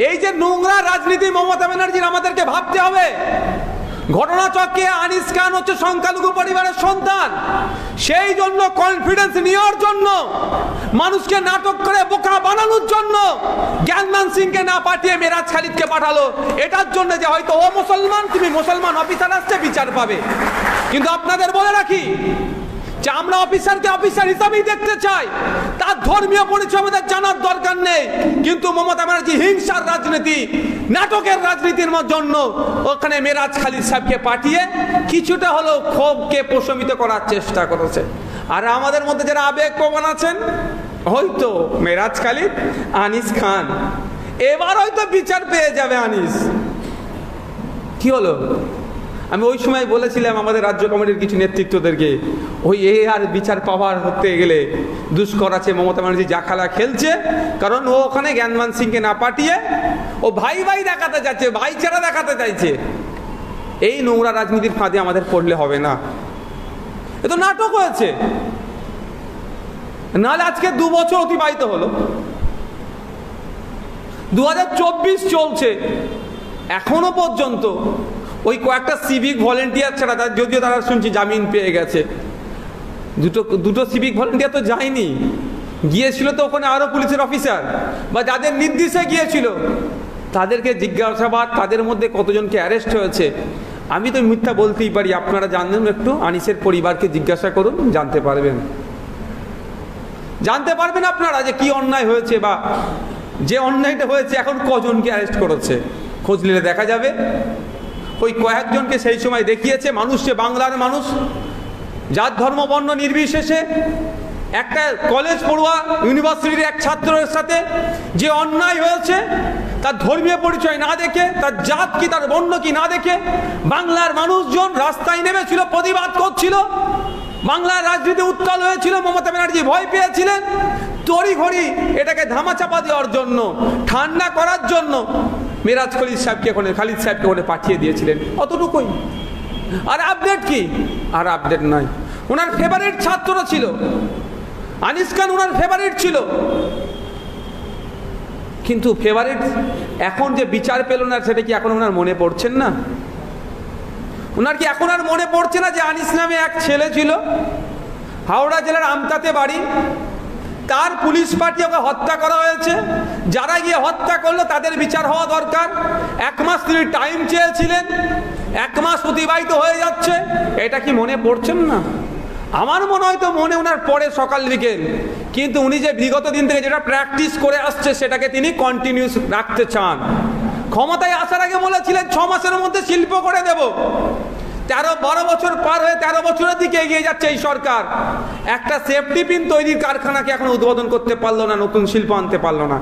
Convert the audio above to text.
এই যে নোংরা রাজনীতি মমতা ব্যানার্জির আমাদেরকে ভাবতে হবে। ঘটনাচক্রে আনিস খান হচ্ছে সংখ্যালঘু পরিবারের সন্তান, সেই জন্য কনফিডেন্স নেওয়ার জন্য, মানুষকে নাটক করে বোকা বানানোর জন্য জ্ঞানমান সিংকে না পাঠিয়ে মেরাজ খালিদকে পাঠালো, এটার জন্য যে হয়তো ও মুসলমান, তুমি মুসলমান অফিসার আসছে বিচার পাবে। কিন্তু আপনাদের বলে রাখি যে আমরা অফিসারকে অফিসার হিসাবেই দেখতে চাই, তার ধর্মীয় পরিচয় আমাদের জানার দরকার নেই। কিন্তু মমতা ব্যানার্জি হিংসার রাজনীতি, নাটকের রাজনীতির জন্য ওখানে মেরাজ খালিদ সাহেবকে পাঠিয়ে কিছুটা হলেও ক্ষোভকে প্রশমিত করার চেষ্টা করেছে। আর আমাদের মধ্যে যারা আবেগপ্রবণ আছেন, হয়তো মেরাজ খালিদ, আনিস খান, এবার হয়তো বিচার পেয়ে যাবে আনিস। কি হলো? আমি ওই সময় বলেছিলাম আমাদের রাজ্য কমিটির কিছু নেতৃত্বদেরকে, ওই আর বিচার পাওয়ার হতে গেলে দুষ্কর আছে, মমতা ব্যানার্জি যা খেলা খেলছে, কারণ ও ওখানে জ্ঞানমান সিংকে না পাঠিয়ে ও ভাই ভাই দেখাতে চাইছে, ভাইচারা দেখাতে চাইছে। এই নোংরা রাজনীতির ফাঁদে আমাদের পড়লে হবে না, এ তো নাটক হয়েছে। নাহলে আজকে 2 বছর অতিবাহিত হলো, 2024 চলছে, এখনো পর্যন্ত ওই কয়েকটা সিভিক ভলেন্টিয়ার ছাড়া, যদিও তারা শুনছি জামিন পেয়ে গেছে, দুটো সিভিক ভলেন্টিয়ার তো যায়নি, গিয়েছিল তো ওখানে আরো পুলিশের অফিসার বা যাদের নির্দেশে গিয়েছিল তাদেরকে জিজ্ঞাসাবাদ, তাদের মধ্যে কতজনকে অ্যারেস্ট হয়েছে। আমি তো মিথ্যা বলতেই পারি, আপনারা জানেন, একটু আনিসের পরিবারকে জিজ্ঞাসা করুন, জানতে পারবেন আপনারা যে কি অন্যায় হয়েছে, বা যে অন্যায়টা হয়েছে এখন কজনকে অ্যারেস্ট করেছে, খোঁজ নিলে দেখা যাবে। ওই কয়েকজনকে সেই সময় দেখিয়েছে মানুষ, যে বাংলার মানুষ, জাত ধর্ম বর্ণ নির্বিশেষে একটা কলেজ পড়ুয়া, ইউনিভার্সিটির এক ছাত্রের সাথে যে অন্যায় হয়েছে, তার ধর্মীয় পরিচয় না দেখে, তার জাত কি, তার বর্ণ কি না দেখে বাংলার মানুষজন রাস্তায় নেমেছিল, প্রতিবাদ করছিল, বাংলার রাজনীতি উত্তাল হয়েছিল। মমতা ব্যানার্জি ভয় পেয়েছিলেন, তড়িঘড়ি এটাকে ধামাচাপা দেওয়ার জন্য, ঠান্ডা করার জন্য মেরাজ খালিদ সাহেবকে ওখানে পাঠিয়ে দিয়েছিলেন, অতটুকুই। আর আপডেট কি? আর আপডেট নাই। ওনার ফেভারিট ছাত্র ছিল আনিস খান, ওনার ফেভারিট ছিল, কিন্তু ফেভারিট এখন যে বিচার পেল না, সেটা কি এখন ওনার মনে পড়ছেন না? ওনার কি এখন আর মনে পড়ছে না যে আনিস নামে এক ছেলে ছিল, হাওড়া জেলার আমতাতে বাড়ি, তার পুলিশ পাঠিয়ে ওকে হত্যা করা হয়েছে, যারা গিয়ে হত্যা করলো তাদের বিচার হওয়া দরকার। 1 মাস তিনি টাইম চেয়েছিলেন, 1 মাস অতিবাহিত হয়ে যাচ্ছে, এটা কি মনে পড়ছেন না? আমার মনে হয় তো মনে ওনার পরে সকাল বিকেল, কিন্তু উনি যে বিগত দিন থেকে যেটা প্র্যাকটিস করে আসছে সেটাকে তিনি কন্টিনিউস রাখতে চান। ক্ষমতায় আসার আগে বলেছিলেন 6 মাসের মধ্যে শিল্প করে দেব, 12 বছর পার হয়ে 13 বছরের দিকে এগিয়ে যাচ্ছে এই সরকার, একটা সেফটি পিন তৈরির কারখানাকে এখন উদ্বোধন করতে পারলো না, নতুন শিল্প আনতে পারলো না।